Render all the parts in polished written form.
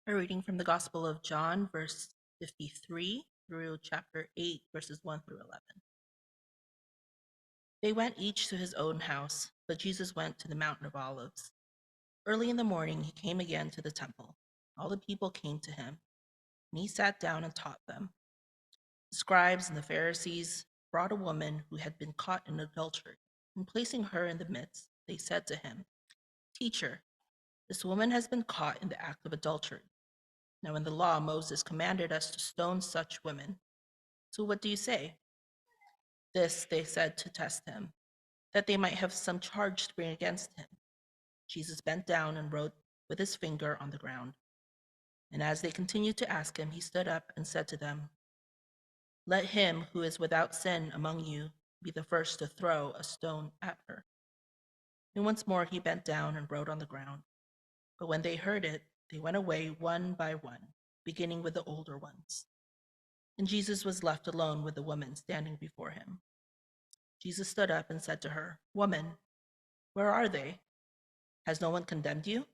A reading from the Gospel of John, verse 53 through chapter 8, verses 1 through 11. They went each to his own house, but Jesus went to the Mountain of Olives. Early in the morning, he came again to the temple. All the people came to him, and he sat down and taught them. The scribes and the Pharisees brought a woman who had been caught in adultery, and placing her in the midst, they said to him, "Teacher, this woman has been caught in the act of adultery. Now, in the law, Moses commanded us to stone such women. So what do you say?" This they said to test him, that they might have some charge to bring against him. Jesus bent down and wrote with his finger on the ground. And as they continued to ask him, he stood up and said to them, "Let him who is without sin among you be the first to throw a stone at her." And once more he bent down and wrote on the ground. But when they heard it, they went away one by one, beginning with the older ones. And Jesus was left alone with the woman standing before him. Jesus stood up and said to her, "Woman, where are they? Has no one condemned you?"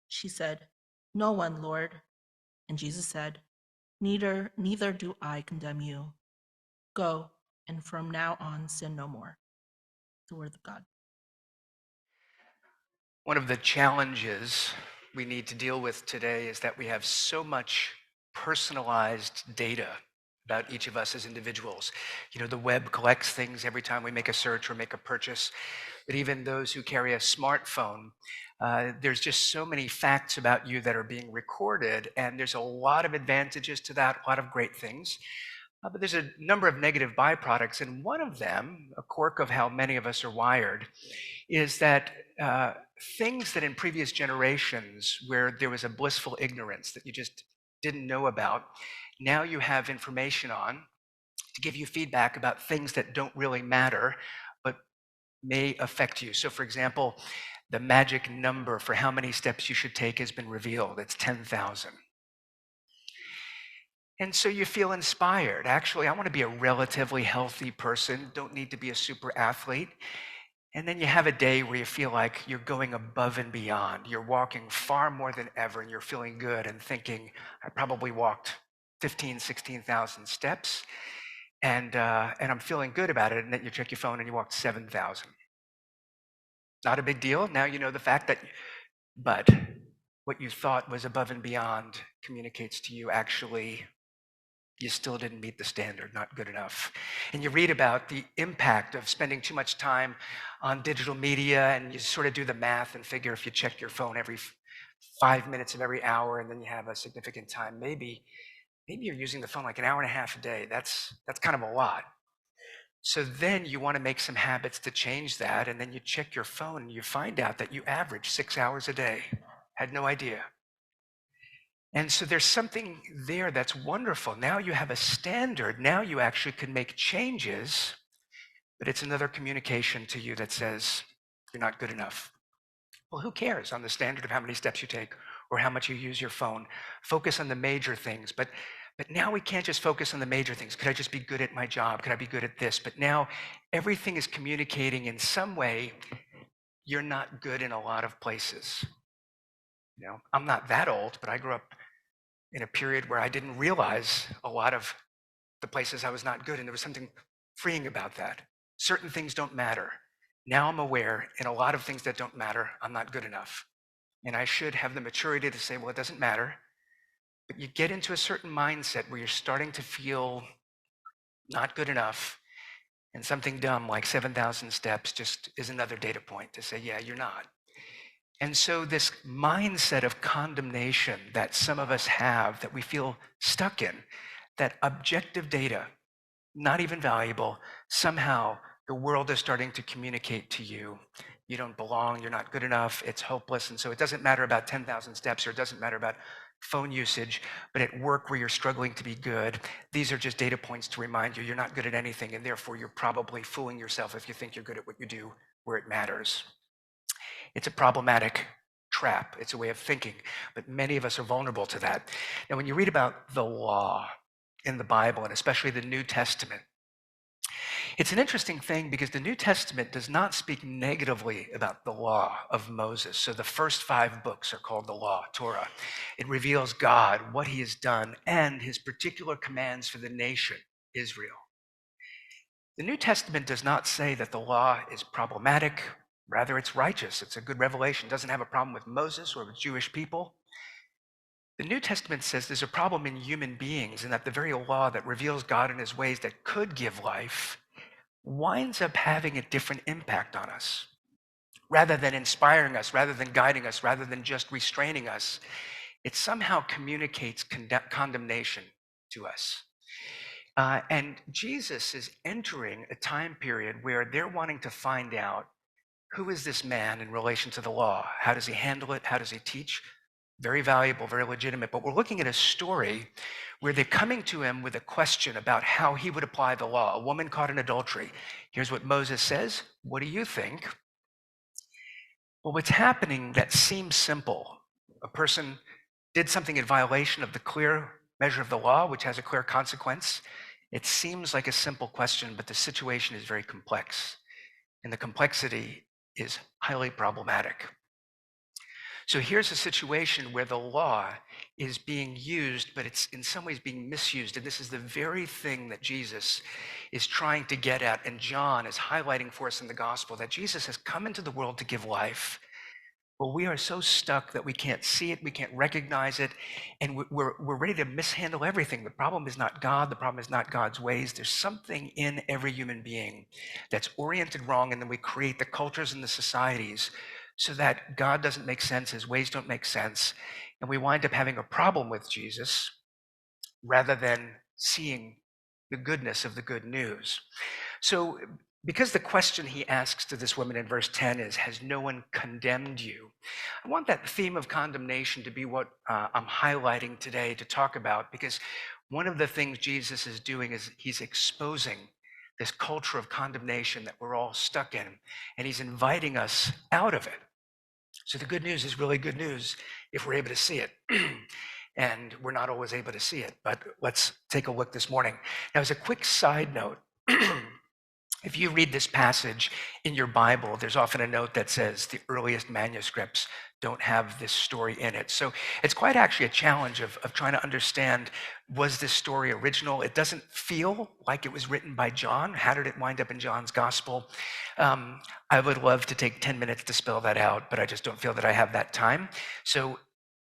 She said, "No one, Lord." And Jesus said, Neither do I condemn you. Go, and from now on sin no more." The word of God. One of the challenges we need to deal with today is that we have so much personalized data about each of us as individuals. The web collects things every time we make a search or make a purchase, but even those who carry a smartphone, there's just so many facts about you that are being recorded, and there's a lot of advantages to that, a lot of great things. But there's a number of negative byproducts, and one of them, a quirk of how many of us are wired, is that things that in previous generations where there was a blissful ignorance that you just didn't know about, now you have information on to give you feedback about things that don't really matter but may affect you. So, for example, the magic number for how many steps you should take has been revealed. It's 10,000. And so you feel inspired. Actually, I want to be a relatively healthy person, don't need to be a super athlete. And then you have a day where you feel like you're going above and beyond. You're walking far more than ever, and you're feeling good and thinking, I probably walked 15, 16,000 steps, and I'm feeling good about it. And then you check your phone and you walked 7,000. Not a big deal. Now you know the fact that, but what you thought was above and beyond communicates to you actually you still didn't meet the standard, not good enough. And you read about the impact of spending too much time on digital media, and you sort of do the math and figure if you check your phone every 5 minutes of every hour, and then you have a significant time, maybe you're using the phone like an hour and a half a day. That's kind of a lot. So then you want to make some habits to change that, and then you check your phone and you find out that you average 6 hours a day. Had no idea. And so there's something there that's wonderful. Now you have a standard. Now you actually can make changes, but it's another communication to you that says you're not good enough. Well, who cares on the standard of how many steps you take or how much you use your phone? Focus on the major things. But now we can't just focus on the major things. Could I just be good at my job? Could I be good at this? But now everything is communicating in some way you're not good in a lot of places. I'm not that old, but I grew up in a period where I didn't realize a lot of the places I was not good, and there was something freeing about that. Certain things don't matter. Now I'm aware in a lot of things that don't matter, I'm not good enough. And I should have the maturity to say, well, it doesn't matter. But you get into a certain mindset where you're starting to feel not good enough, and something dumb like 7,000 steps just is another data point to say, yeah, you're not. And so this mindset of condemnation that some of us have, that we feel stuck in, that objective data, not even valuable, somehow the world is starting to communicate to you, you don't belong, you're not good enough, it's hopeless. And so it doesn't matter about 10,000 steps, or it doesn't matter about phone usage, but at work where you're struggling to be good, these are just data points to remind you you're not good at anything, and therefore you're probably fooling yourself if you think you're good at what you do where it matters. It's a problematic trap. It's a way of thinking, but many of us are vulnerable to that. Now, when you read about the law in the Bible, and especially the New Testament, It's an interesting thing because the New Testament does not speak negatively about the law of Moses. So the first 5 books are called the law, Torah. It reveals God, what he has done, and his particular commands for the nation, Israel. The New Testament does not say that the law is problematic. Rather, it's righteous. It's a good revelation. It doesn't have a problem with Moses or with Jewish people. The New Testament says there's a problem in human beings and that the very law that reveals God in his ways that could give life winds up having a different impact on us. Rather than inspiring us, rather than guiding us, rather than just restraining us, it somehow communicates condemnation to us. And Jesus is entering a time period where they're wanting to find out, who is this man in relation to the law? How does he handle it? How does he teach? Very valuable, very legitimate. But we're looking at a story where they're coming to him with a question about how he would apply the law. A woman caught in adultery. Here's what Moses says. What do you think? Well, what's happening that seems simple. A person did something in violation of the clear measure of the law, which has a clear consequence. It seems like a simple question, but the situation is very complex. And the complexity is highly problematic. So here's a situation where the law is being used, but it's in some ways being misused. And this is the very thing that Jesus is trying to get at. And John is highlighting for us in the gospel that Jesus has come into the world to give life. But we are so stuck that we can't see it, we can't recognize it, and we're ready to mishandle everything. The problem is not God, the problem is not God's ways. There's something in every human being that's oriented wrong, and then we create the cultures and the societies so that God doesn't make sense, his ways don't make sense, and we wind up having a problem with Jesus rather than seeing the goodness of the good news. So, because the question he asks to this woman in verse 10 is, has no one condemned you? I want that theme of condemnation to be what I'm highlighting today to talk about, because one of the things Jesus is doing is he's exposing this culture of condemnation that we're all stuck in, and he's inviting us out of it. So the good news is really good news if we're able to see it. And we're not always able to see it, but let's take a look this morning. Now, as a quick side note, if you read this passage in your Bible, there's often a note that says the earliest manuscripts don't have this story in it. So it's quite actually a challenge of trying to understand, was this story original? It doesn't feel like it was written by John. How did it wind up in John's gospel? I would love to take 10 minutes to spell that out, but I just don't feel that I have that time. So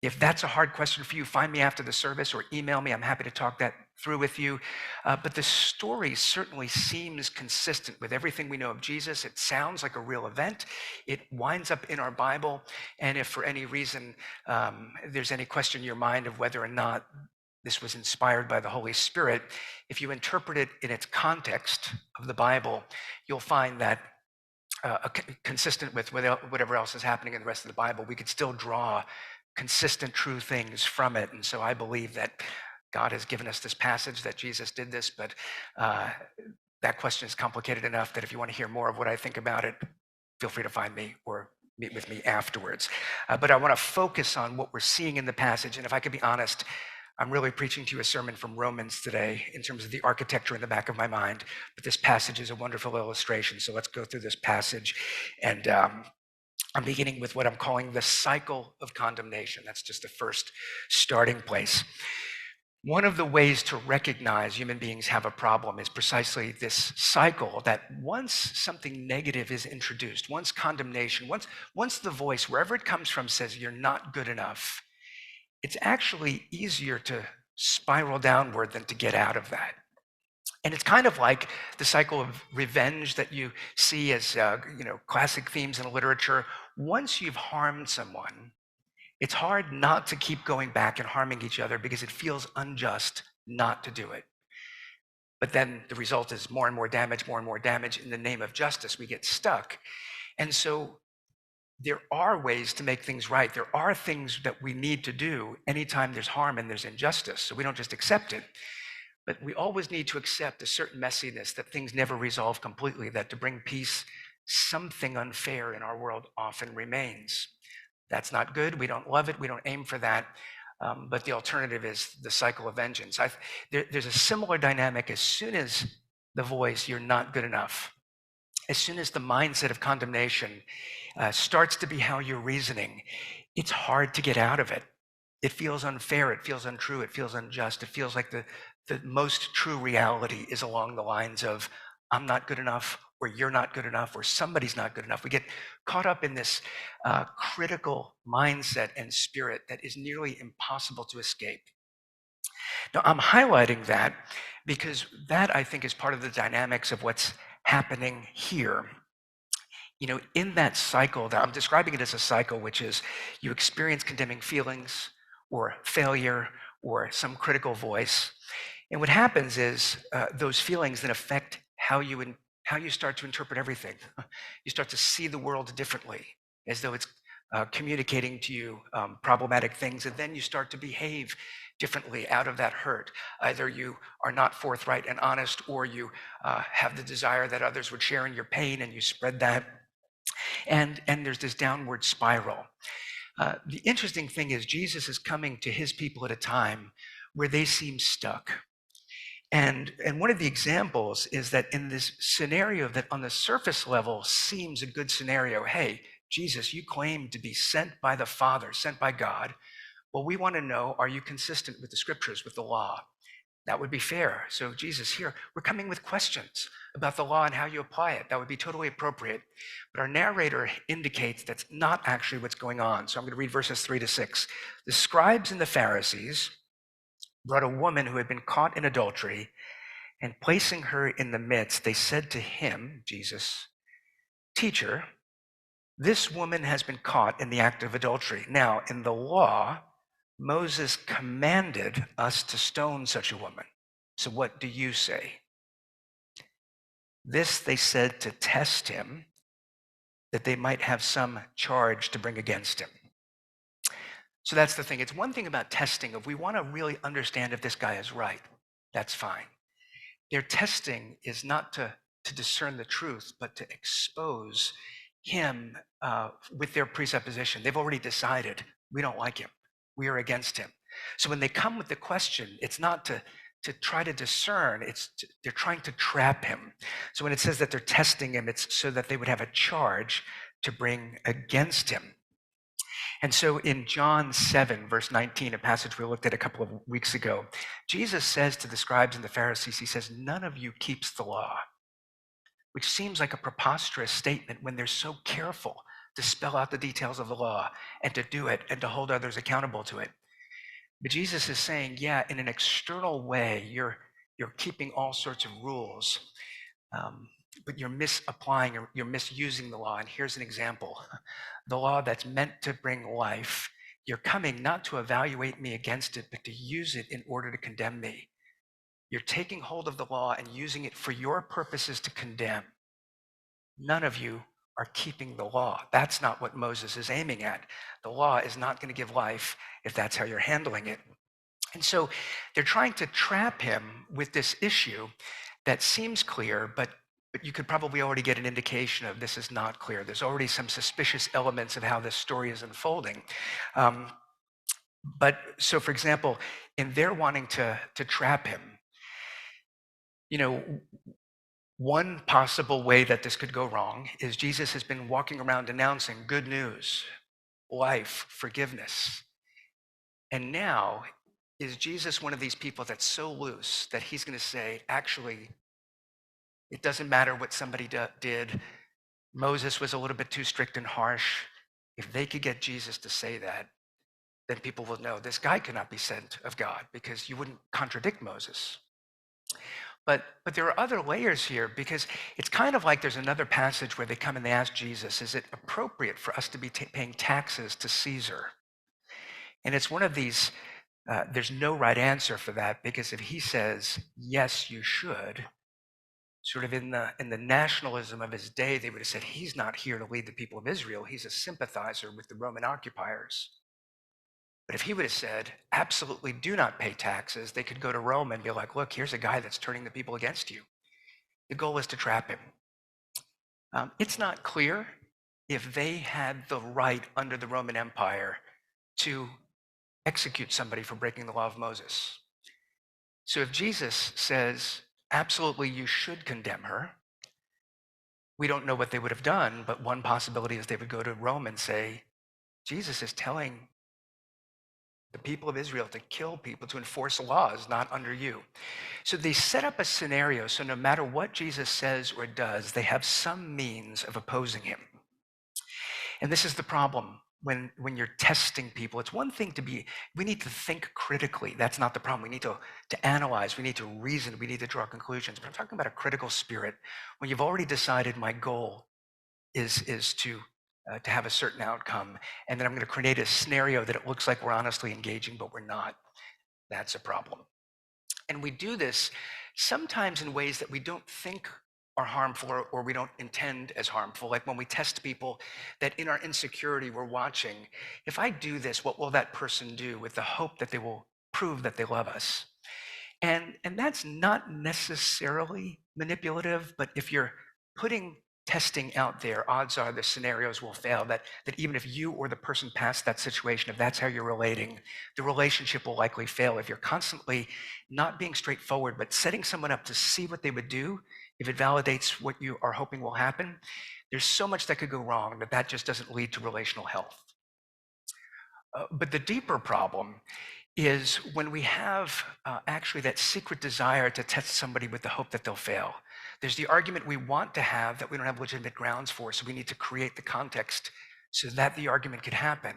if that's a hard question for you, find me after the service or email me. I'm happy to talk that through with you. But the story certainly seems consistent with everything we know of Jesus. It sounds like a real event. It winds up in our Bible. And if for any reason there's any question in your mind of whether or not this was inspired by the Holy Spirit, if you interpret it in its context of the Bible, you'll find that consistent with whatever else is happening in the rest of the Bible, we could still draw consistent, true things from it. And so I believe that God has given us this passage that Jesus did this, but that question is complicated enough that if you want to hear more of what I think about it, feel free to find me or meet with me afterwards. But I want to focus on what we're seeing in the passage. And if I could be honest, I'm really preaching to you a sermon from Romans today in terms of the architecture in the back of my mind. But this passage is a wonderful illustration. So let's go through this passage. And I'm beginning with what I'm calling the cycle of condemnation. That's just the first starting place. One of the ways to recognize human beings have a problem is precisely this cycle that once something negative is introduced, once condemnation, once the voice, wherever it comes from, says you're not good enough, it's actually easier to spiral downward than to get out of that. And it's kind of like the cycle of revenge that you see as classic themes in literature. Once you've harmed someone, it's hard not to keep going back and harming each other because it feels unjust not to do it. But then the result is more and more damage, more and more damage. In the name of justice, we get stuck. And so there are ways to make things right. There are things that we need to do anytime there's harm and there's injustice. So we don't just accept it. But we always need to accept a certain messiness, that things never resolve completely, that to bring peace, something unfair in our world often remains. That's not good. We don't love it. We don't aim for that. But the alternative is the cycle of vengeance. There's a similar dynamic as soon as the voice, you're not good enough. As soon as the mindset of condemnation starts to be how you're reasoning, it's hard to get out of it. It feels unfair. It feels untrue. It feels unjust. It feels like the most true reality is along the lines of, I'm not good enough, or you're not good enough, or somebody's not good enough. We get caught up in this critical mindset and spirit that is nearly impossible to escape. Now, I'm highlighting that because that, I think, is part of the dynamics of what's happening here. In that cycle, that I'm describing it as a cycle, which is you experience condemning feelings or failure or some critical voice. And what happens is those feelings then affect how you start to interpret everything. You start to see the world differently, as though it's communicating to you problematic things, and then you start to behave differently out of that hurt. Either you are not forthright and honest, or you have the desire that others would share in your pain, and you spread that. And there's this downward spiral. The interesting thing is Jesus is coming to his people at a time where they seem stuck. And one of the examples is that in this scenario that on the surface level seems a good scenario, hey, Jesus, you claim to be sent by the Father, sent by God. Well, we want to know, are you consistent with the scriptures, with the law? That would be fair. So Jesus, here, we're coming with questions about the law and how you apply it. That would be totally appropriate. But our narrator indicates that's not actually what's going on. So I'm going to read verses 3-6. The scribes and the Pharisees brought a woman who had been caught in adultery, and placing her in the midst, they said to him, Jesus, Teacher, this woman has been caught in the act of adultery. Now, in the law, Moses commanded us to stone such a woman. So what do you say? This they said to test him, that they might have some charge to bring against him. So that's the thing. It's one thing about testing. If we want to really understand if this guy is right, that's fine. Their testing is not to discern the truth, but to expose him with their presupposition. They've already decided, we don't like him. We are against him. So when they come with the question, it's not to try to discern, they're trying to trap him. So when it says that they're testing him, it's so that they would have a charge to bring against him. And so in John 7, verse 19, a passage we looked at a couple of weeks ago, Jesus says to the scribes and the Pharisees, he says, none of you keeps the law, which seems like a preposterous statement when they're so careful to spell out the details of the law and to do it and to hold others accountable to it. But Jesus is saying, yeah, in an external way, you're keeping all sorts of rules, but you're misapplying or you're misusing the law. And here's an example. The law that's meant to bring life, you're coming not to evaluate me against it, but to use it in order to condemn me. You're taking hold of the law and using it for your purposes to condemn. None of you are keeping the law. That's not what Moses is aiming at. The law is not going to give life if that's how you're handling it. And so they're trying to trap him with this issue that seems clear, but you could probably already get an indication of this is not clear. There's already some suspicious elements of how this story is unfolding. But so, for example, in their wanting to trap him, one possible way that this could go wrong is Jesus has been walking around announcing good news, life, forgiveness. And now, is Jesus one of these people that's so loose that he's going to say, actually, it doesn't matter what somebody did. Moses was a little bit too strict and harsh. If they could get Jesus to say that, then people will know this guy cannot be sent of God because you wouldn't contradict Moses. But there are other layers here because it's kind of like there's another passage where they come and they ask Jesus, is it appropriate for us to be paying taxes to Caesar? And it's one of these, there's no right answer for that because if he says, yes, you should, sort of in the nationalism of his day, they would have said, he's not here to lead the people of Israel. He's a sympathizer with the Roman occupiers. But if he would have said, absolutely do not pay taxes, they could go to Rome and be like, look, here's a guy that's turning the people against you. The goal is to trap him. It's not clear if they had the right under the Roman Empire to execute somebody for breaking the law of Moses. So if Jesus says, Absolutely, you should condemn her. We don't know what they would have done, but one possibility is they would go to Rome and say, Jesus is telling the people of Israel to kill people, to enforce laws not under you. So they set up a scenario so no matter what Jesus says or does, they have some means of opposing him. And this is the problem when you're testing people. It's one thing we need to think critically. That's not the problem. We need to analyze, we need to reason, we need to draw conclusions. But I'm talking about a critical spirit. When you've already decided my goal is to have a certain outcome, and then I'm going to create a scenario that it looks like we're honestly engaging, but we're not. That's a problem. And we do this sometimes in ways that we don't think are harmful or we don't intend as harmful. Like when we test people, that in our insecurity, we're watching, if I do this, what will that person do, with the hope that they will prove that they love us? And that's not necessarily manipulative, but if you're putting testing out there, odds are the scenarios will fail. That even if you or the person past that situation, if that's how you're relating, the relationship will likely fail. If you're constantly not being straightforward, but setting someone up to see what they would do, if it validates what you are hoping will happen, there's so much that could go wrong that just doesn't lead to relational health. But the deeper problem is when we have actually that secret desire to test somebody with the hope that they'll fail. There's the argument we want to have that we don't have legitimate grounds for, so we need to create the context so that the argument could happen.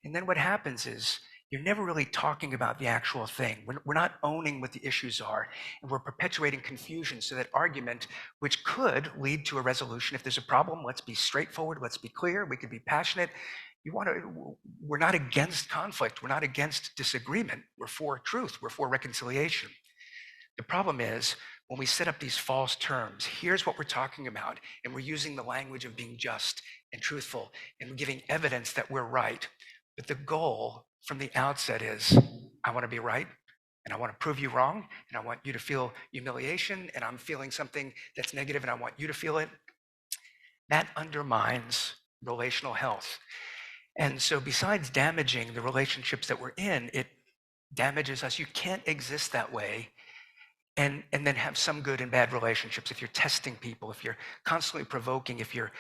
And then what happens is you're never really talking about the actual thing. We're not owning what the issues are, and we're perpetuating confusion so that argument, which could lead to a resolution. If there's a problem, let's be straightforward, let's be clear, we could be passionate. We're not against conflict, we're not against disagreement, we're for truth, we're for reconciliation. The problem is when we set up these false terms, here's what we're talking about, and we're using the language of being just and truthful and giving evidence that we're right. But the goal from the outset is, I want to be right, and I want to prove you wrong, and I want you to feel humiliation, and I'm feeling something that's negative, and I want you to feel it. That undermines relational health. And so besides damaging the relationships that we're in, it damages us. You can't exist that way and then have some good and bad relationships. If you're testing people, if you're constantly provoking, if your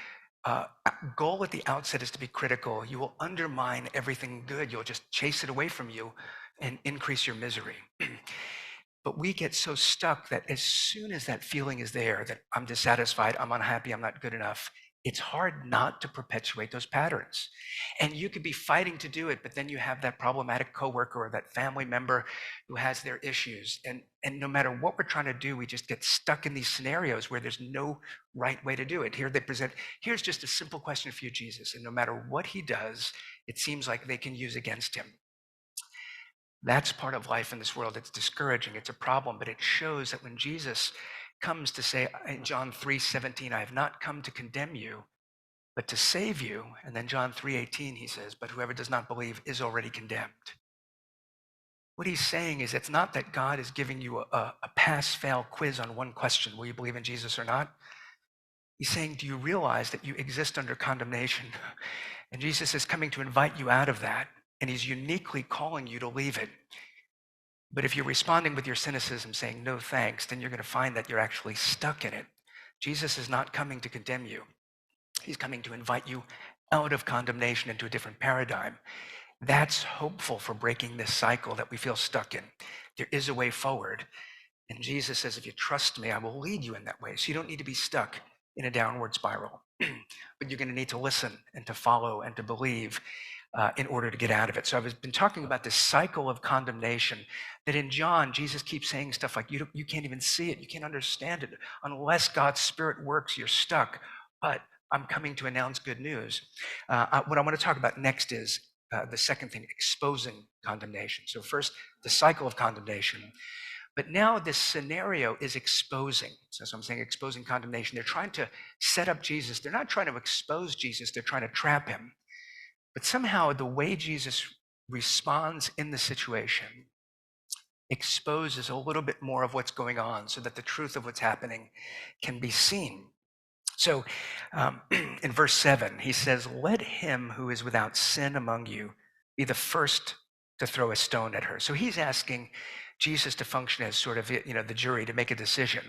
goal at the outset is to be critical, you will undermine everything good. You'll just chase it away from you and increase your misery. But we get so stuck that as soon as that feeling is there, that I'm dissatisfied, I'm unhappy, I'm not good enough, it's hard not to perpetuate those patterns. And you could be fighting to do it, but then you have that problematic coworker or that family member who has their issues. And no matter what we're trying to do, we just get stuck in these scenarios where there's no right way to do it. Here they present, here's just a simple question for you, Jesus. And no matter what he does, it seems like they can use against him. That's part of life in this world. It's discouraging. It's a problem, but it shows that when Jesus comes to say in John 3:17, I have not come to condemn you, but to save you. And then John 3:18, he says, but whoever does not believe is already condemned. What he's saying is it's not that God is giving you a pass-fail quiz on one question, will you believe in Jesus or not? He's saying, do you realize that you exist under condemnation? And Jesus is coming to invite you out of that, and he's uniquely calling you to leave it. But if you're responding with your cynicism, saying no thanks, then you're going to find that you're actually stuck in it. Jesus is not coming to condemn you. He's coming to invite you out of condemnation into a different paradigm. That's hopeful for breaking this cycle that we feel stuck in. There is a way forward. And Jesus says, if you trust me, I will lead you in that way. So you don't need to be stuck in a downward spiral. But you're going to need to listen and to follow and to believe in order to get out of it. So I've been talking about this cycle of condemnation that in John, Jesus keeps saying stuff like, you can't even see it. You can't understand it. Unless God's Spirit works, you're stuck. But I'm coming to announce good news. What I want to talk about next is the second thing, exposing condemnation. So first, the cycle of condemnation. But now this scenario is exposing. So I'm saying exposing condemnation. They're trying to set up Jesus. They're not trying to expose Jesus. They're trying to trap him. But somehow the way Jesus responds in the situation exposes a little bit more of what's going on so that the truth of what's happening can be seen. So in verse 7, he says, let him who is without sin among you be the first to throw a stone at her. So he's asking Jesus to function as sort of, the jury to make a decision.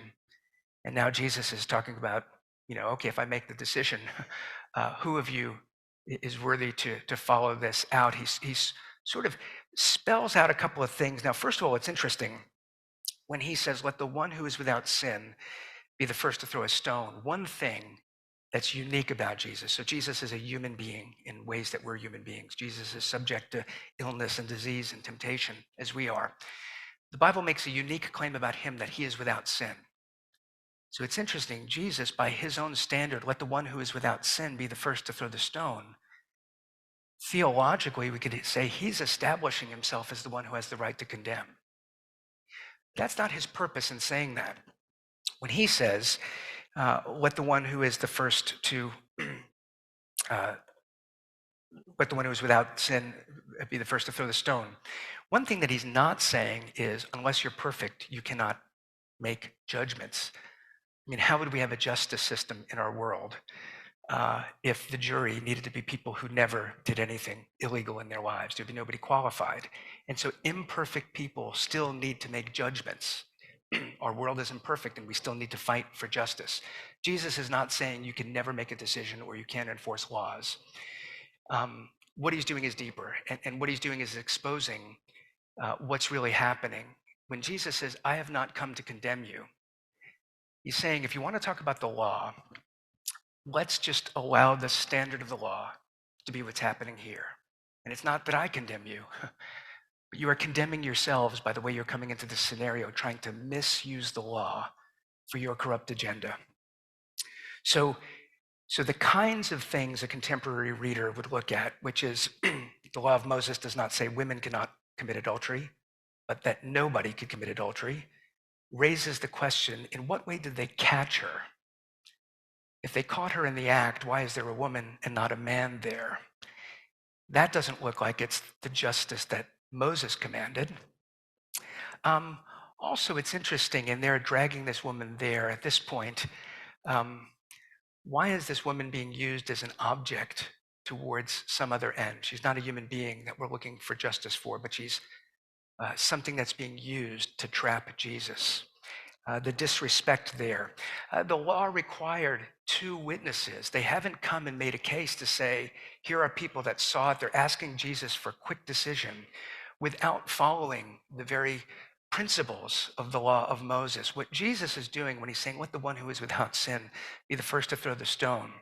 And now Jesus is talking about, okay, if I make the decision, who of you is worthy to follow this out? He's sort of spells out a couple of things. Now, first of all, it's interesting when he says, let the one who is without sin be the first to throw a stone. One thing that's unique about Jesus. So Jesus is a human being in ways that we're human beings. Jesus is subject to illness and disease and temptation as we are. The Bible makes a unique claim about him that he is without sin. So it's interesting. Jesus, by his own standard, let the one who is without sin be the first to throw the stone. Theologically, we could say he's establishing himself as the one who has the right to condemn. That's not his purpose in saying that. When he says, let the one who is the first to, let the one who is without sin be the first to throw the stone. One thing that he's not saying is, unless you're perfect, you cannot make judgments. I mean, how would we have a justice system in our world if the jury needed to be people who never did anything illegal in their lives? There'd be nobody qualified. And so imperfect people still need to make judgments. Our world is imperfect and we still need to fight for justice. Jesus is not saying you can never make a decision or you can't enforce laws. What he's doing is deeper. And what he's doing is exposing what's really happening. When Jesus says, I have not come to condemn you, he's saying, if you want to talk about the law, let's just allow the standard of the law to be what's happening here. And it's not that I condemn you, but you are condemning yourselves by the way you're coming into this scenario, trying to misuse the law for your corrupt agenda. So the kinds of things a contemporary reader would look at, which is the law of Moses does not say women cannot commit adultery, but that nobody could commit adultery, raises the question, in what way did they catch her? If they caught her in the act, why is there a woman and not a man there? That doesn't look like it's the justice that Moses commanded. Also, it's interesting, and they're dragging this woman there at this point. Why is this woman being used as an object towards some other end? She's not a human being that we're looking for justice for, but she's something that's being used to trap Jesus. The disrespect there. The law required 2 witnesses. They haven't come and made a case to say, here are people that saw it. They're asking Jesus for quick decision without following the very principles of the law of Moses. What Jesus is doing when he's saying, let the one who is without sin be the first to throw the stone.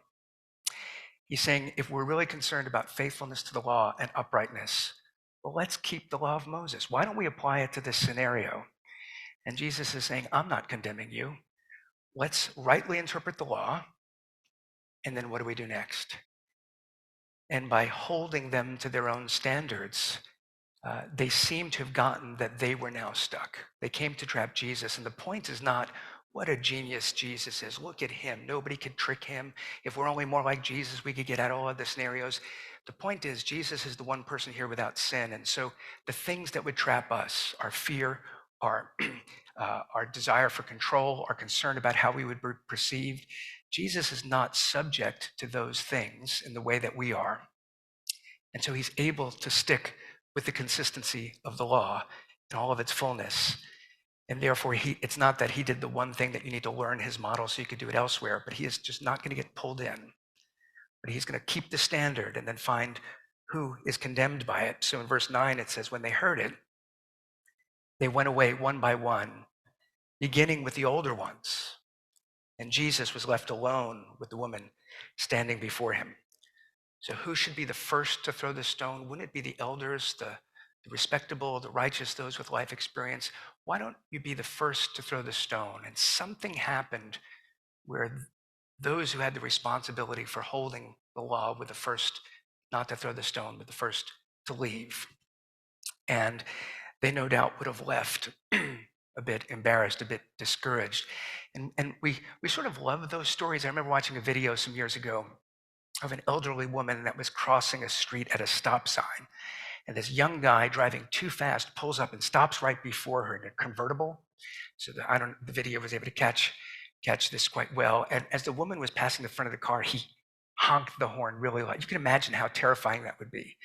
He's saying, if we're really concerned about faithfulness to the law and uprightness, well, let's keep the law of Moses. Why don't we apply it to this scenario? And Jesus is saying, I'm not condemning you. Let's rightly interpret the law. And then what do we do next? And by holding them to their own standards, they seem to have gotten that they were now stuck. They came to trap Jesus. And the point is not what a genius Jesus is. Look at him. Nobody could trick him. If we're only more like Jesus, we could get out all of the scenarios. The point is, Jesus is the one person here without sin. And so the things that would trap us, our fear, our desire for control, our concern about how we would be perceived, Jesus is not subject to those things in the way that we are. And so he's able to stick with the consistency of the law in all of its fullness. And therefore, it's not that he did the one thing that you need to learn his model so you could do it elsewhere, but he is just not going to get pulled in. But he's going to keep the standard and then find who is condemned by it. So in verse 9, it says, when they heard it, they went away one by one, beginning with the older ones. And Jesus was left alone with the woman standing before him. So who should be the first to throw the stone? Wouldn't it be the elders, the respectable, the righteous, those with life experience? Why don't you be the first to throw the stone? And something happened where those who had the responsibility for holding the law were the first not to throw the stone, but the first to leave. And they no doubt would have left a bit embarrassed, a bit discouraged. And we sort of love those stories. I remember watching a video some years ago of an elderly woman that was crossing a street at a stop sign. And this young guy driving too fast pulls up and stops right before her in a convertible. So the video was able to catch this quite well. And as the woman was passing the front of the car, he honked the horn really loud. You can imagine how terrifying that would be.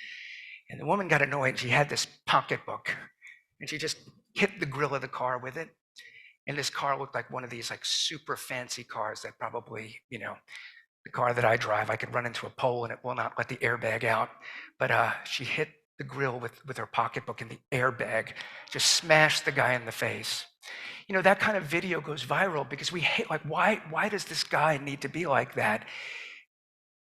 And the woman got annoyed. She had this pocketbook, and she just hit the grill of the car with it. And this car looked like one of these like super fancy cars that probably, the car that I drive, I could run into a pole and it will not let the airbag out. But she hit the grill with her pocketbook, and the airbag just smashed the guy in the face. That kind of video goes viral because we hate, like, why does this guy need to be like that?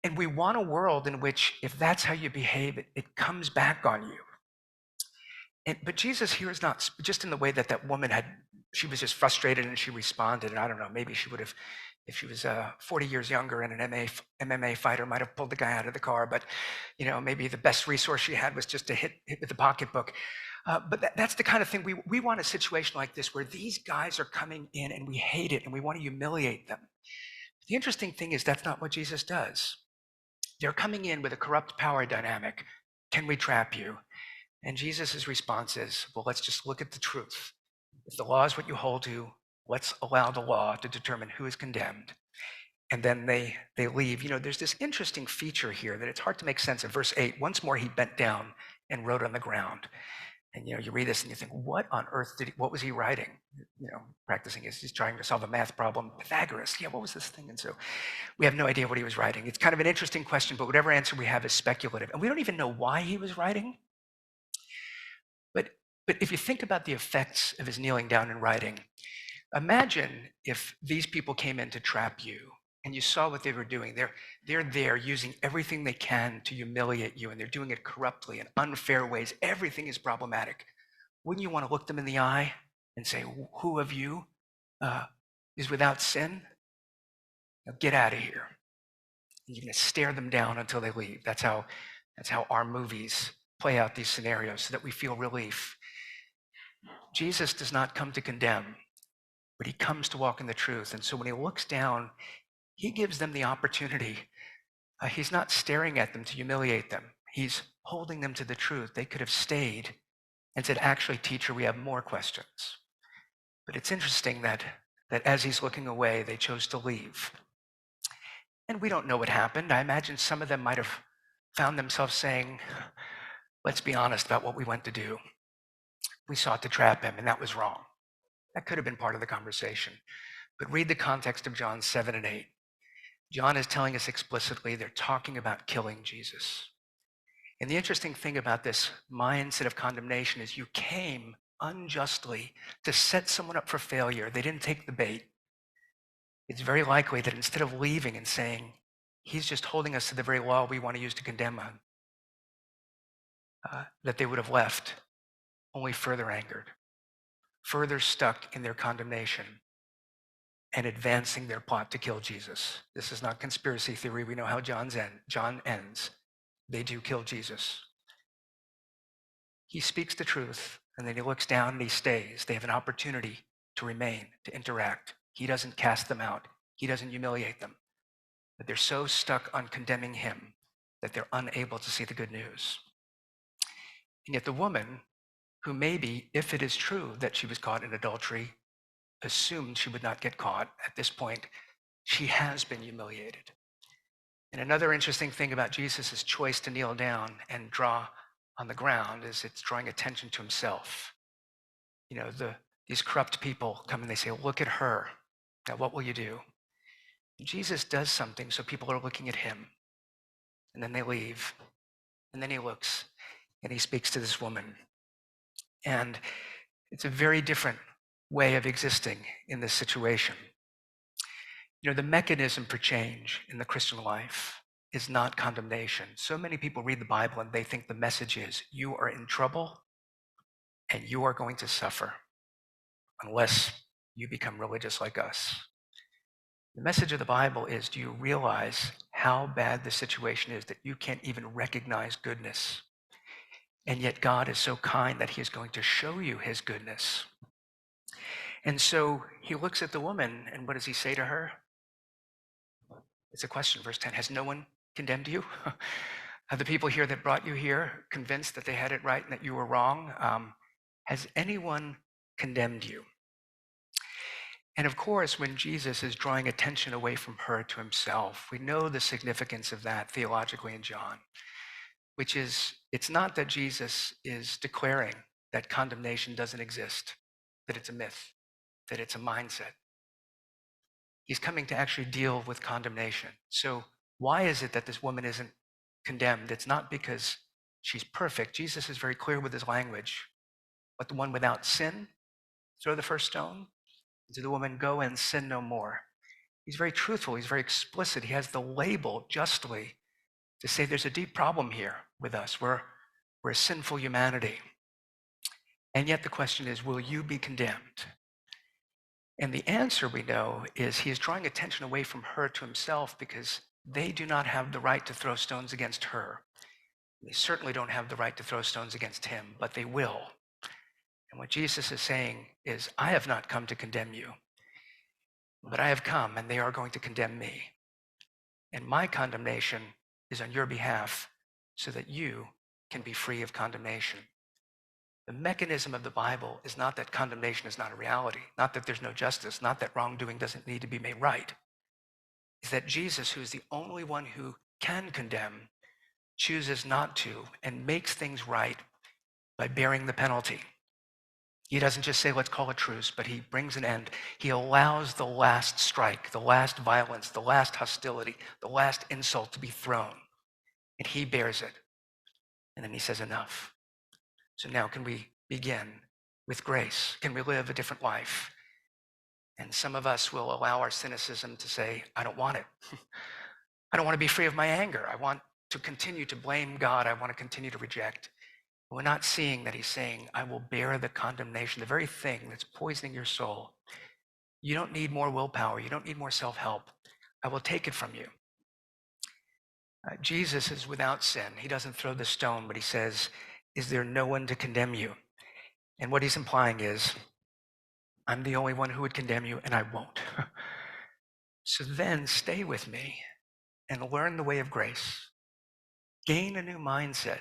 And we want a world in which if that's how you behave, it comes back on you. But Jesus here is not just in the way that that woman she was just frustrated and she responded. And I don't know, maybe she would have, if she was 40 years younger and an MMA fighter, might have pulled the guy out of the car. But, maybe the best resource she had was just to hit with the pocketbook. But that's the kind of thing we want a situation like this where these guys are coming in and we hate it and we want to humiliate them. The interesting thing is that's not what Jesus does. They're coming in with a corrupt power dynamic. Can we trap you? And Jesus' response is, well, let's just look at the truth. If the law is what you hold to, let's allow the law to determine who is condemned. And then they leave. There's this interesting feature here that it's hard to make sense of. Verse 8, once more he bent down and wrote on the ground. And you read this and you think, what on earth what was he writing? Practicing he's trying to solve a math problem. Pythagoras, what was this thing? And so we have no idea what he was writing. It's kind of an interesting question, but whatever answer we have is speculative. And we don't even know why he was writing. But if you think about the effects of his kneeling down and writing, imagine if these people came in to trap you and you saw what they were doing. They're there using everything they can to humiliate you, and they're doing it corruptly in unfair ways. Everything is problematic. Wouldn't you want to look them in the eye and say, who of you is without sin? Now get out of here. And you're going to stare them down until they leave. That's how our movies play out these scenarios so that we feel relief. Jesus does not come to condemn, but he comes to walk in the truth. And so when he looks down, he gives them the opportunity. He's not staring at them to humiliate them. He's holding them to the truth. They could have stayed and said, actually, teacher, we have more questions. But it's interesting that as he's looking away, they chose to leave. And we don't know what happened. I imagine some of them might have found themselves saying, let's be honest about what we went to do. We sought to trap him, and that was wrong. That could have been part of the conversation. But read the context of John 7 and 8. John is telling us explicitly they're talking about killing Jesus. And the interesting thing about this mindset of condemnation is you came unjustly to set someone up for failure. They didn't take the bait. It's very likely that instead of leaving and saying, he's just holding us to the very law we want to use to condemn him, that they would have left only further angered, further stuck in their condemnation, and advancing their plot to kill Jesus. This is not conspiracy theory. We know how John ends. They do kill Jesus. He speaks the truth, and then he looks down and he stays. They have an opportunity to remain, to interact. He doesn't cast them out. He doesn't humiliate them. But they're so stuck on condemning him that they're unable to see the good news. And yet the woman, who maybe, if it is true that she was caught in adultery, assumed she would not get caught, at this point, she has been humiliated. And another interesting thing about Jesus' choice to kneel down and draw on the ground is it's drawing attention to himself. These corrupt people come and they say, look at her. Now, what will you do? And Jesus does something so people are looking at him. And then they leave. And then he looks and he speaks to this woman. And it's a very different way of existing in this situation. The mechanism for change in the Christian life is not condemnation. So many people read the Bible and they think the message is, you are in trouble and you are going to suffer unless you become religious like us. The message of the Bible is, do you realize how bad the situation is that you can't even recognize goodness? And yet God is so kind that he is going to show you his goodness. And so he looks at the woman, and what does he say to her? It's a question, verse 10. Has no one condemned you? Are the people here that brought you here convinced that they had it right and that you were wrong? Has anyone condemned you? And of course, when Jesus is drawing attention away from her to himself, we know the significance of that theologically in John. which is it's not that Jesus is declaring that condemnation doesn't exist, that it's a myth, that it's a mindset. He's coming to actually deal with condemnation. So why is it that this woman isn't condemned? It's not because she's perfect. Jesus is very clear with his language. But the one without sin, throw the first stone. To the woman, go and sin no more. He's very truthful. He's very explicit. He has the label justly to say there's a deep problem here with us. We're a sinful humanity. And yet the question is, will you be condemned? And the answer we know is he is drawing attention away from her to himself because they do not have the right to throw stones against her. They certainly don't have the right to throw stones against him, but they will. And what Jesus is saying is, I have not come to condemn you, but I have come and they are going to condemn me. And my condemnation is on your behalf so that you can be free of condemnation. The mechanism of the Bible is not that condemnation is not a reality, not that there's no justice, not that wrongdoing doesn't need to be made right. It's that Jesus, who is the only one who can condemn, chooses not to and makes things right by bearing the penalty. He doesn't just say, let's call a truce, but he brings an end. He allows the last strike, the last violence, the last hostility, the last insult to be thrown. And he bears it. And then he says, enough. So now can we begin with grace? Can we live a different life? And some of us will allow our cynicism to say, I don't want it. I don't want to be free of my anger. I want to continue to blame God. I want to continue to reject. We're not seeing that he's saying, I will bear the condemnation, the very thing that's poisoning your soul. You don't need more willpower. You don't need more self-help. I will take it from you. Jesus is without sin. He doesn't throw the stone, but he says, is there no one to condemn you? And what he's implying is, I'm the only one who would condemn you, and I won't. So then stay with me and learn the way of grace. Gain a new mindset.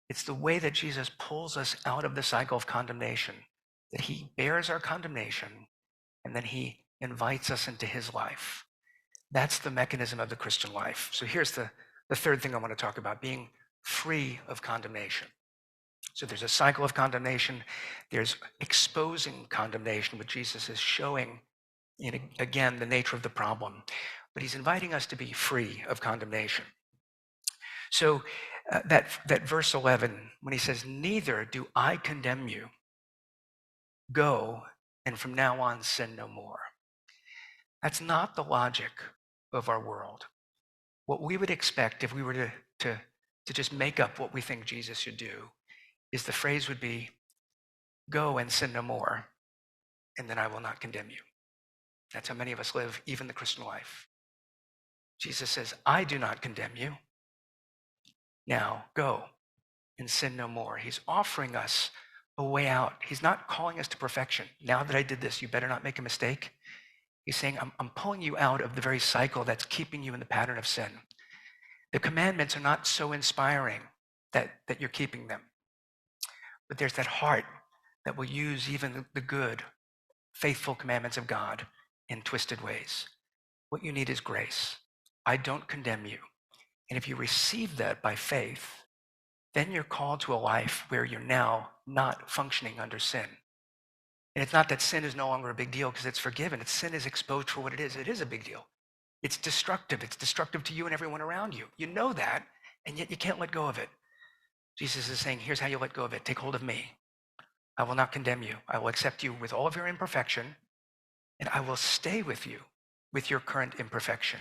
It's the way that Jesus pulls us out of the cycle of condemnation, that he bears our condemnation, and then he invites us into his life. That's the mechanism of the Christian life. So here's the third thing I want to talk about, being free of condemnation. So there's a cycle of condemnation. There's exposing condemnation, which Jesus is showing, again, the nature of the problem. But he's inviting us to be free of condemnation. So that verse 11, when he says, neither do I condemn you, go and from now on sin no more. That's not the logic of our world. What we would expect if we were to just make up what we think Jesus should do is the phrase would be, go and sin no more, and then I will not condemn you. That's how many of us live, even the Christian life. Jesus says, I do not condemn you. Now go and sin no more. He's offering us a way out. He's not calling us to perfection. Now that I did this, you better not make a mistake. He's saying, I'm pulling you out of the very cycle that's keeping you in the pattern of sin. The commandments are not so inspiring that you're keeping them. But there's that heart that will use even the good, faithful commandments of God in twisted ways. What you need is grace. I don't condemn you. And if you receive that by faith, then you're called to a life where you're now not functioning under sin. And it's not that sin is no longer a big deal because it's forgiven. It's sin is exposed for what it is. It is a big deal. It's destructive. It's destructive to you and everyone around you. You know that, and yet you can't let go of it. Jesus is saying, here's how you let go of it. Take hold of me. I will not condemn you. I will accept you with all of your imperfection, and I will stay with you with your current imperfection.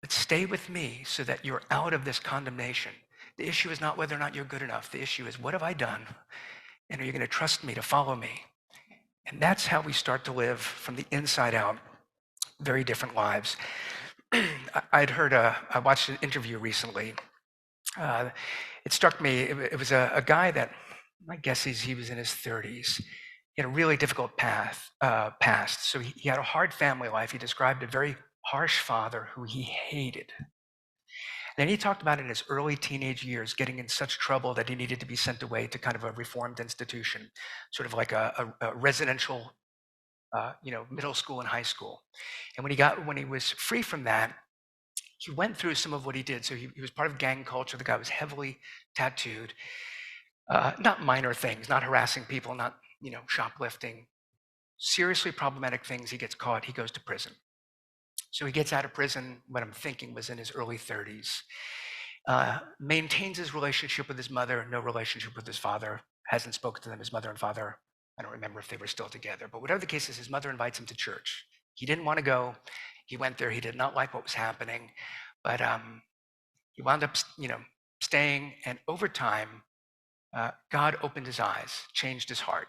But stay with me so that you're out of this condemnation. The issue is not whether or not you're good enough. The issue is, what have I done? And are you going to trust me to follow me? And that's how we start to live from the inside out, very different lives. I watched an interview recently. It struck me, it was a guy that, my guess is he was in his 30s. He had a really difficult past. So he had a hard family life. He described a very harsh father who he hated. And he talked about in his early teenage years getting in such trouble that he needed to be sent away to kind of a reformed institution, sort of like a residential, middle school and high school. And when he was free from that, he went through some of what he did. So he was part of gang culture. The guy was heavily tattooed. Not minor things, not harassing people, not, shoplifting. Seriously problematic things. He gets caught. He goes to prison. So he gets out of prison, what I'm thinking was in his early 30s. Maintains his relationship with his mother, no relationship with his father, hasn't spoken to them, his mother and father. I don't remember if they were still together, but whatever the case is, his mother invites him to church. He didn't want to go. He went there. He did not like what was happening, but he wound up, staying. And over time, God opened his eyes, changed his heart.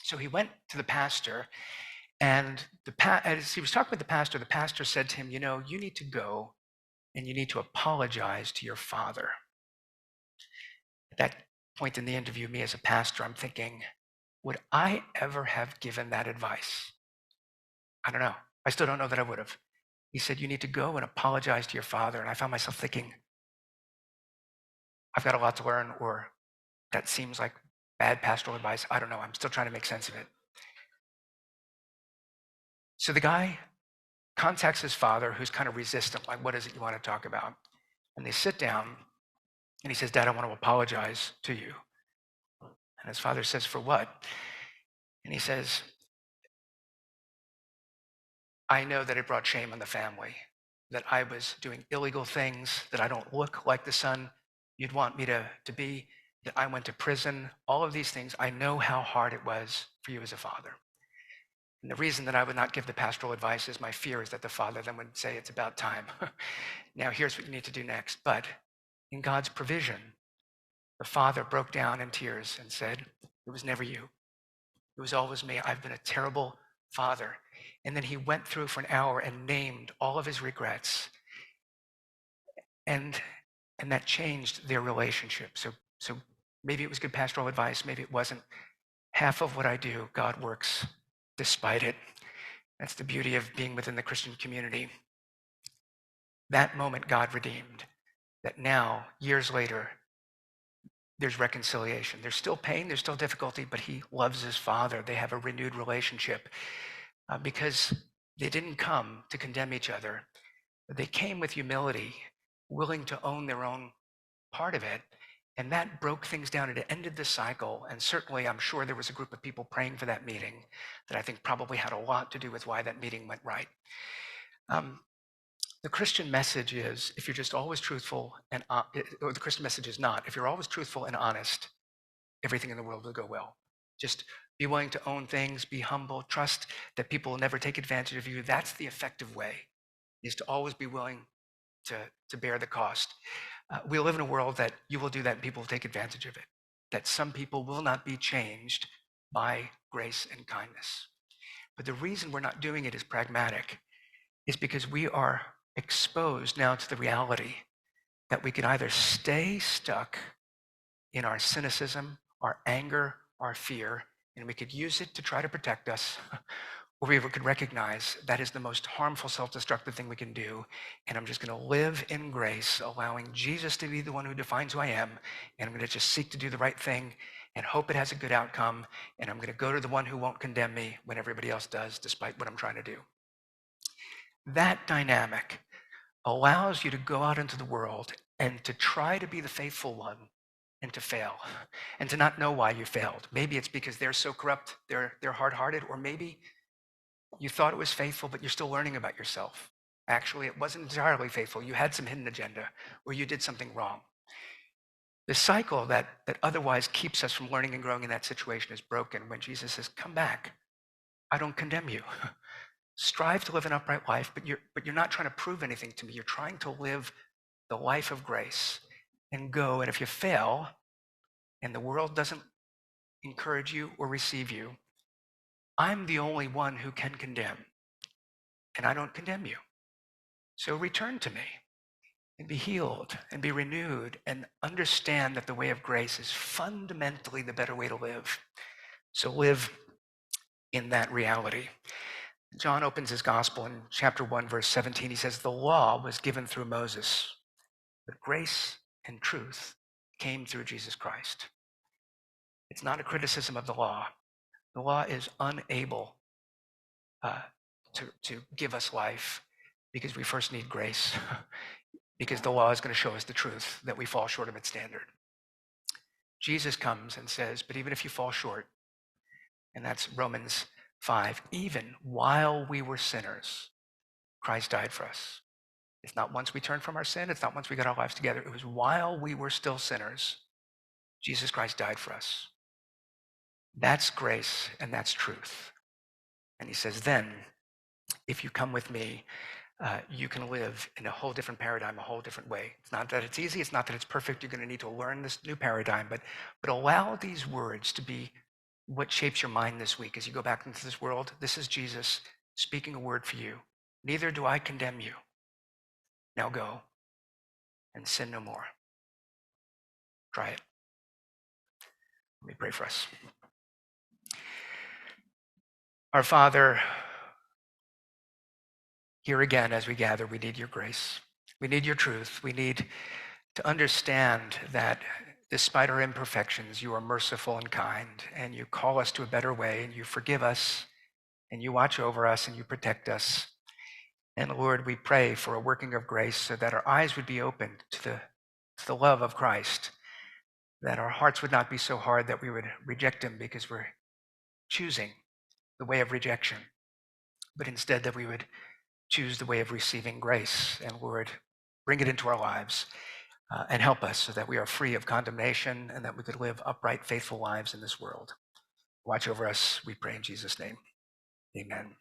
So he went to the pastor, and as he was talking with the pastor said to him, you need to go and you need to apologize to your father. At that point in the interview, me as a pastor, I'm thinking, would I ever have given that advice? I don't know. I still don't know that I would have. He said, you need to go and apologize to your father. And I found myself thinking, I've got a lot to learn, or that seems like bad pastoral advice. I don't know. I'm still trying to make sense of it. So the guy contacts his father, who's kind of resistant, like, what is it you want to talk about? And they sit down, and he says, Dad, I want to apologize to you. And his father says, for what? And he says, I know that it brought shame on the family, that I was doing illegal things, that I don't look like the son you'd want me to be, that I went to prison, all of these things. I know how hard it was for you as a father. And the reason that I would not give the pastoral advice is my fear is that the father then would say, it's about time. Now here's what you need to do next. But in God's provision, the father broke down in tears and said, it was never you. It was always me. I've been a terrible father. And then he went through for an hour and named all of his regrets. And that changed their relationship. So maybe it was good pastoral advice, maybe it wasn't. Half of what I do, God works despite it. That's the beauty of being within the Christian community. That moment God redeemed. That now, years later, there's reconciliation. There's still pain, there's still difficulty, but he loves his father. They have a renewed relationship because they didn't come to condemn each other. They came with humility, willing to own their own part of it. And that broke things down. It ended the cycle. And certainly, I'm sure there was a group of people praying for that meeting that I think probably had a lot to do with why that meeting went right. The Christian message is, if you're just always truthful and, or the Christian message is not, if you're always truthful and honest, everything in the world will go well. Just be willing to own things, be humble, trust that people will never take advantage of you. That's the effective way, is to always be willing to bear the cost. We live in a world that you will do that and people will take advantage of it, that some people will not be changed by grace and kindness. But the reason we're not doing it is pragmatic, is because we are exposed now to the reality that we can either stay stuck in our cynicism, our anger, our fear, and we could use it to try to protect us, or we could recognize that is the most harmful, self-destructive thing we can do, and I'm just going to live in grace, allowing Jesus to be the one who defines who I am, and I'm going to just seek to do the right thing and hope it has a good outcome, and I'm going to go to the one who won't condemn me when everybody else does, despite what I'm trying to do. That dynamic allows you to go out into the world and to try to be the faithful one and to fail and to not know why you failed. Maybe it's because they're so corrupt, they're hard-hearted, or maybe you thought it was faithful, but you're still learning about yourself. Actually, it wasn't entirely faithful. You had some hidden agenda or you did something wrong. The cycle that otherwise keeps us from learning and growing in that situation is broken when Jesus says, come back. I don't condemn you. Strive to live an upright life, but you're not trying to prove anything to me. You're trying to live the life of grace and go. And if you fail and the world doesn't encourage you or receive you, I'm the only one who can condemn, and I don't condemn you. So return to me and be healed and be renewed and understand that the way of grace is fundamentally the better way to live. So live in that reality. John opens his gospel in chapter 1, verse 17. He says, the law was given through Moses, but grace and truth came through Jesus Christ. It's not a criticism of the law. The law is unable to give us life. because we first need grace, because the law is going to show us the truth that we fall short of its standard. Jesus comes and says, but even if you fall short, and that's Romans 5, even while we were sinners, Christ died for us. It's not once we turned from our sin. It's not once we got our lives together. It was while we were still sinners, Jesus Christ died for us. That's grace and that's truth. And he says, then, if you come with me, you can live in a whole different paradigm, a whole different way. It's not that it's easy. It's not that it's perfect. You're going to need to learn this new paradigm, but allow these words to be what shapes your mind this week as you go back into this world. This is Jesus speaking a word for you. Neither do I condemn you. Now go and sin no more. Try it. Let me pray for us. Our Father, here again, as we gather, we need your grace. We need your truth. We need to understand that despite our imperfections, you are merciful and kind, and you call us to a better way, and you forgive us, and you watch over us, and you protect us. And Lord, we pray for a working of grace so that our eyes would be opened to the love of Christ, that our hearts would not be so hard that we would reject him because we're choosing the way of rejection, but instead that we would choose the way of receiving grace. And Lord, bring it into our lives and help us so that we are free of condemnation and that we could live upright, faithful lives in this world. Watch over us, we pray in Jesus' name. Amen.